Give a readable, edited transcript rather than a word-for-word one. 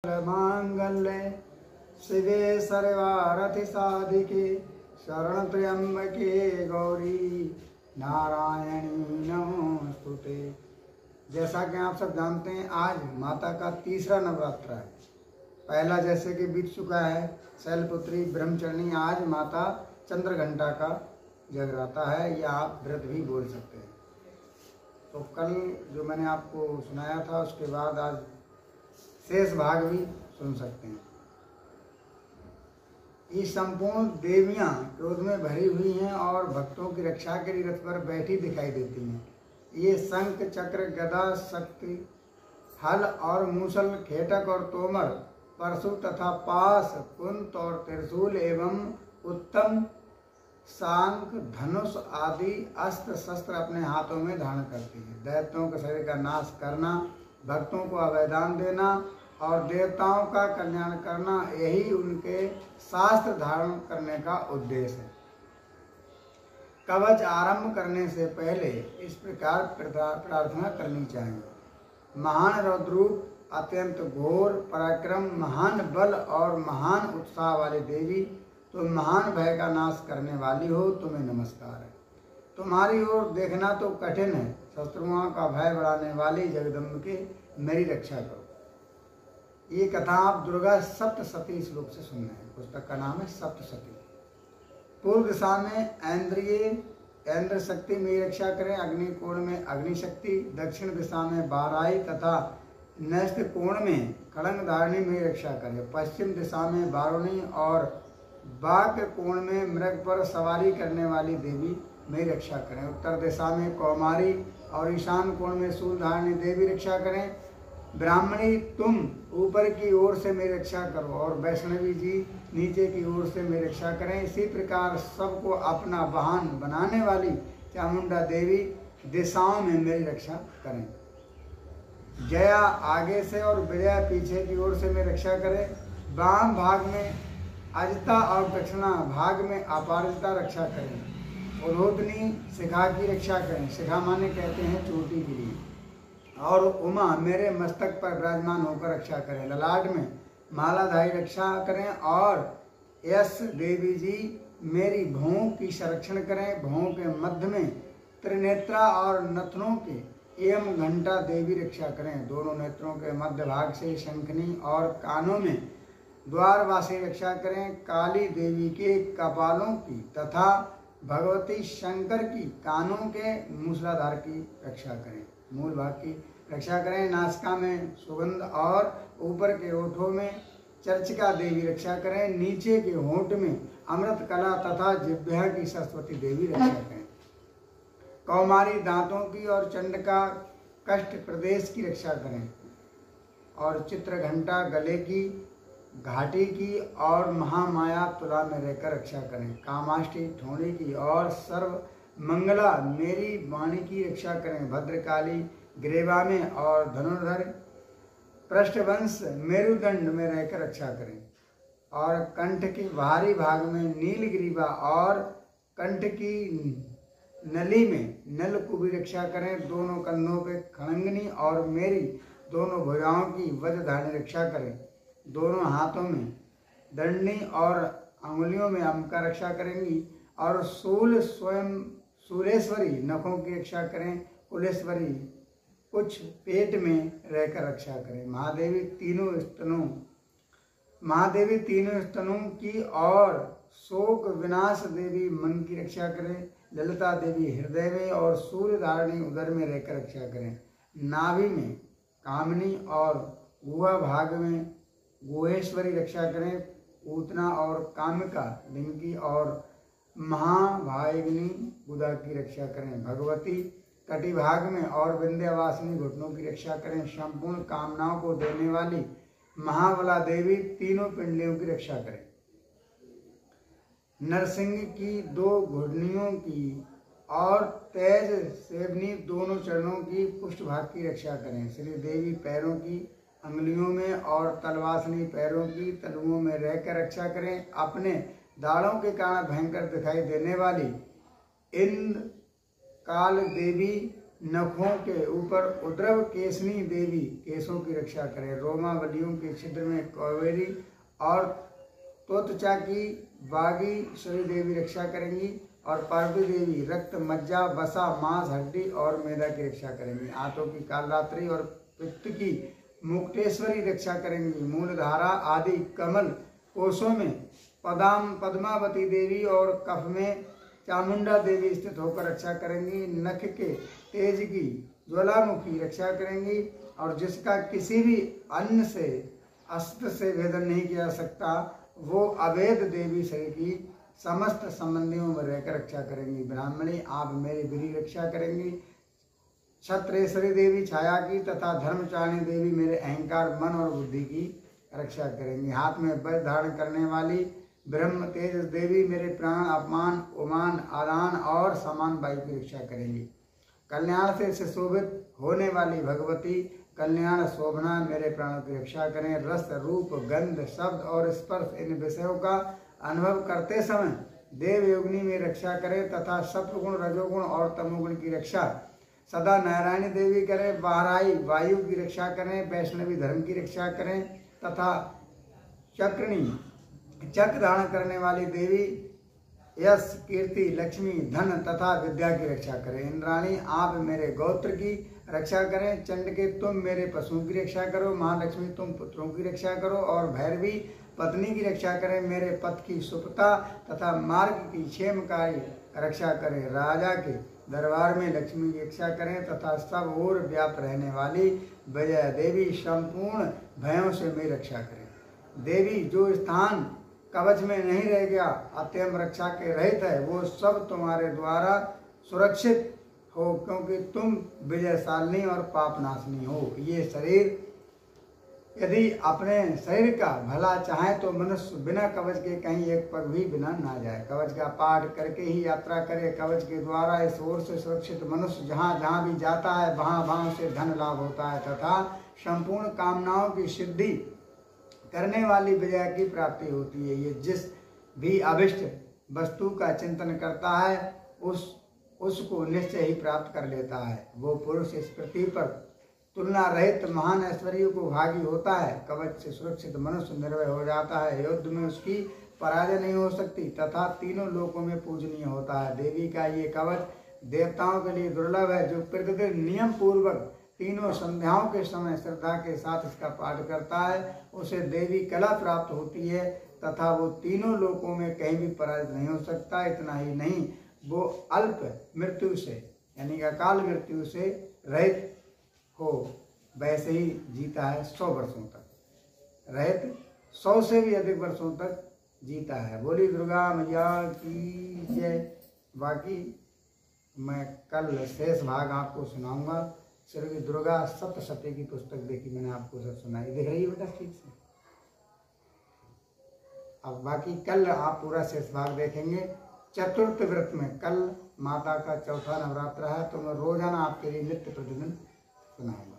मांगल्ये शिवे सर्वार्थि साधिके शरण त्र्यंबके गौरी नारायणी नमोस्तुते। जैसा कि आप सब जानते हैं, आज माता का तीसरा नवरात्र है। पहला जैसे कि बीत चुका है शैलपुत्री ब्रह्मचरणी, आज माता चंद्रघंटा का जगराता है, या आप व्रत भी बोल सकते हैं। तो कल जो मैंने आपको सुनाया था उसके बाद आज शेष भाग भी सुन सकते हैं। ये संपूर्ण देवियां क्रोध में भरी हुई हैं और भक्तों की रक्षा के लिए रथ पर बैठी दिखाई देती हैं। ये शंख, चक्र, गदा, शक्ति, हल और मूसल, खेटक और तोमर, परशु तथा पास, कुंत और त्रिशूल एवं उत्तम शांख, धनुष आदि अस्त्र शस्त्र अपने हाथों में धारण करती है। दैत्यों के शरीर का नाश करना, भक्तों को अभयदान देना और देवताओं का कल्याण करना, यही उनके शास्त्र धारण करने का उद्देश्य है। कवच आरंभ करने से पहले इस प्रकार प्रार्थना करनी चाहिए। महान रौद्रूप, अत्यंत घोर पराक्रम, महान बल और महान उत्साह वाली देवी, तुम महान भय का नाश करने वाली हो, तुम्हें नमस्कार है। तुम्हारी ओर देखना तो कठिन है, शत्रुओं का भय बढ़ाने वाली जगदम्बिके मेरी रक्षा करो। ये कथा आप दुर्गा सप्तशती श्लोक से सुन रहे हैं। पुस्तक का नाम है सप्तशती। पूर्व दिशा में इंद्र शक्ति मेरी रक्षा करें, अग्नि कोण में अग्नि शक्ति, दक्षिण दिशा में बाराई तथा नैश्य कोण में खड़ंगधारिणी मेरी रक्षा करें, पश्चिम दिशा में बारुणी और बाक कोण में मृग पर सवारी करने वाली देवी मेरी रक्षा करें, उत्तर दिशा में कौमारी और ईशान कोण में शूलधारिणी देवी रक्षा करें, ब्राह्मणी तुम ऊपर की ओर से मेरी रक्षा करो और वैष्णवी जी नीचे की ओर से मेरी रक्षा करें। इसी प्रकार सबको अपना वाहन बनाने वाली चामुंडा देवी दिशाओं में मेरी रक्षा करें। जया आगे से और विजया पीछे की ओर से मेरी रक्षा करें। वाम भाग में अजता और दक्षिणा भाग में अपारजता रक्षा करें। उल्होतनी शिखा की रक्षा करें, शिखा माने कहते हैं चोटी के लिए, और उमा मेरे मस्तक पर विराजमान होकर रक्षा करें। ललाट में मालाधारी रक्षा करें और यश देवी जी मेरी भौं की संरक्षण करें। भौं के मध्य में त्रिनेत्रा और नथनों के एवं घंटा देवी रक्षा करें। दोनों नेत्रों के मध्य भाग से शंखनी और कानों में द्वारवासी रक्षा करें। काली देवी के कपालों की तथा भगवती शंकर की कानों के मूसलाधार की रक्षा करें, मूल भाग की रक्षा करें। नासिका में सुगंध और ऊपर के ओठों में चर्चिका देवी रक्षा करें। नीचे के होंठ में अमृत कला तथा जिह्वा की सरस्वती देवी रक्षा करें। कौमारी दांतों की और चंडका कष्ट प्रदेश की रक्षा करें और चित्रघंटा गले की, घाटी की और महामाया तुला में रहकर रक्षा करें। कामाष्टि ठोड़ी की और सर्व मंगला मेरी वाणी की रक्षा करें। भद्रकाली ग्रेवा में और धनुर्धर पृष्ठवंश मेरुदंड में रहकर रक्षा करें और कंठ के बाहरी भाग में नीलग्रीवा और कंठ की नली में नल को भी रक्षा करें। दोनों कंधों पे खड़ंगनी और मेरी दोनों भुजाओं की वज्रधारिणी रक्षा करें। दोनों हाथों में दंडनी और अंगुलियों में अम्ब का रक्षा करेंगी और शूलेश्वरी नखों की रक्षा करें। कुलेश्वरी कुछ पेट में रहकर रक्षा करें। महादेवी तीनों स्तनों की और शोक विनाश देवी मन की रक्षा करें। ललिता देवी हृदय में और सूर्यधारिणी उदर में रहकर रक्षा करें। नाभि में कामिनी और गुहा भाग में गुहेश्वरी रक्षा करें। पूतना और कामिका लिंग की और महाभागिनी बुधा की रक्षा करें। भगवती कटिभाग में और विंध्यवासिनी घुटनों की रक्षा करें। संपूर्ण कामनाओं को देने वाली महाबला देवी तीनों पिंडलियों की रक्षा करें। नरसिंह की दो घुटनियों की और तेज सेवनी दोनों चरणों की पुष्ट भाग की रक्षा करें। श्री देवी पैरों की अंगुलियों में और तलवासनी पैरों की तलुओं में रहकर रक्षा करें। अपने दाढ़ों के कारण भयंकर दिखाई देने वाली इंद्र काल देवी नखों के ऊपर उद्रव केसनी देवी केसों की रक्षा करें। रोमावलियों के छिद्र में कावेरी और तोतचा की बागीश्वरी देवी रक्षा करेंगी। और पार्वती देवी रक्त, मज्जा, वसा, मांस, हड्डी और मैदा की रक्षा करेंगी। आंतों की कालरात्रि और पित्त की मुक्तेश्वरी रक्षा करेंगी। मूलधारा आदि कमल कोशों में पद्मावती देवी और कफ में चामुंडा देवी स्थित होकर रक्षा करेंगी। नख के तेज की ज्वालामुखी रक्षा करेंगी। और जिसका किसी भी अन्न से अस्त्र से भेदन नहीं किया जा सकता, वो अवैध देवी शरीर की समस्त संबंधियों में रहकर रक्षा करेंगी। ब्राह्मणी आप मेरी बुरी रक्षा करेंगी। क्षत्रेश्वरी देवी छाया की तथा धर्मचारिणी देवी मेरे अहंकार, मन और बुद्धि की रक्षा करेंगी। हाथ में वज्र धारण करने वाली ब्रह्म तेज देवी मेरे प्राण, अपमान, उमान, आदान और समान वायु की रक्षा करेंगी। कल्याण से सुशोभित होने वाली भगवती कल्याण शोभना मेरे प्राणों की रक्षा करें। रस, रूप, गंध, शब्द और स्पर्श इन विषयों का अनुभव करते समय देव योगिनी में रक्षा करें तथा सत्वगुण, रजोगुण और तमोगुण की रक्षा सदा नारायणी देवी करें। बाहराई वायु की रक्षा करें। वैष्णवी धर्म की रक्षा करें तथा चक्र धारण करने वाली देवी यश, कीर्ति, लक्ष्मी, धन तथा विद्या की रक्षा करें। इंद्राणी आप मेरे गोत्र की रक्षा करें। चंड के तुम मेरे पशुओं की रक्षा करो। महालक्ष्मी तुम पुत्रों की रक्षा करो। और भैरवी पत्नी की रक्षा करें। मेरे पथ की सुपता तथा मार्ग की क्षेमकारी रक्षा करें। राजा के दरबार में लक्ष्मी की रक्षा करें तथा सब ओर व्याप्त रहने वाली विजया देवी संपूर्ण भयों से मेरी रक्षा करें। देवी जो स्थान कवच में नहीं रह गया, अत्यंत रक्षा के रहित है, वो सब तुम्हारे द्वारा सुरक्षित हो, क्योंकि तुम विजयशालिनी और पापनाशनी हो। ये शरीर यदि अपने शरीर का भला चाहे तो मनुष्य बिना कवच के कहीं एक पग भी बिना ना जाए। कवच का पाठ करके ही यात्रा करे। कवच के द्वारा इस ओर से सुरक्षित मनुष्य जहाँ जहाँ भी जाता है, वहाँ वहाँ से धन लाभ होता है तथा संपूर्ण कामनाओं की सिद्धि करने वाली विजय की प्राप्ति होती है। ये जिस भी अभिष्ट वस्तु का चिंतन करता है उसको निश्चय ही प्राप्त कर लेता है। वो पुरुष इस पृथ्वी पर तुलना रहित महान ऐश्वर्य को भागी होता है। कवच से सुरक्षित मनुष्य निर्भय हो जाता है। युद्ध में उसकी पराजय नहीं हो सकती तथा तीनों लोकों में पूजनीय होता है। देवी का ये कवच देवताओं के लिए दुर्लभ है। जो प्रतिदिन नियम पूर्वक तीनों संध्याओं के समय श्रद्धा के साथ इसका पाठ करता है, उसे देवी कला प्राप्त होती है तथा वो तीनों लोकों में कहीं भी पराजित नहीं हो सकता। इतना ही नहीं, वो अल्प मृत्यु से यानी अकाल मृत्यु से रहित हो वैसे ही जीता है 100 वर्षों तक, रहित 100 से भी अधिक वर्षों तक जीता है। बोली दुर्गा मैया की जय। बाकी मैं कल शेष भाग आपको सुनाऊंगा। श्री दुर्गा सप्तशती की पुस्तक देखी मैंने, आपको सब सुनाई, दिख रही है बेटा ठीक से। अब बाकी कल आप पूरा शेष भाग देखेंगे। चतुर्थ व्रत में कल माता का चौथा नवरात्र है, तो मैं रोजाना आपके लिए नित्य प्रतिदिन सुनाऊंगा।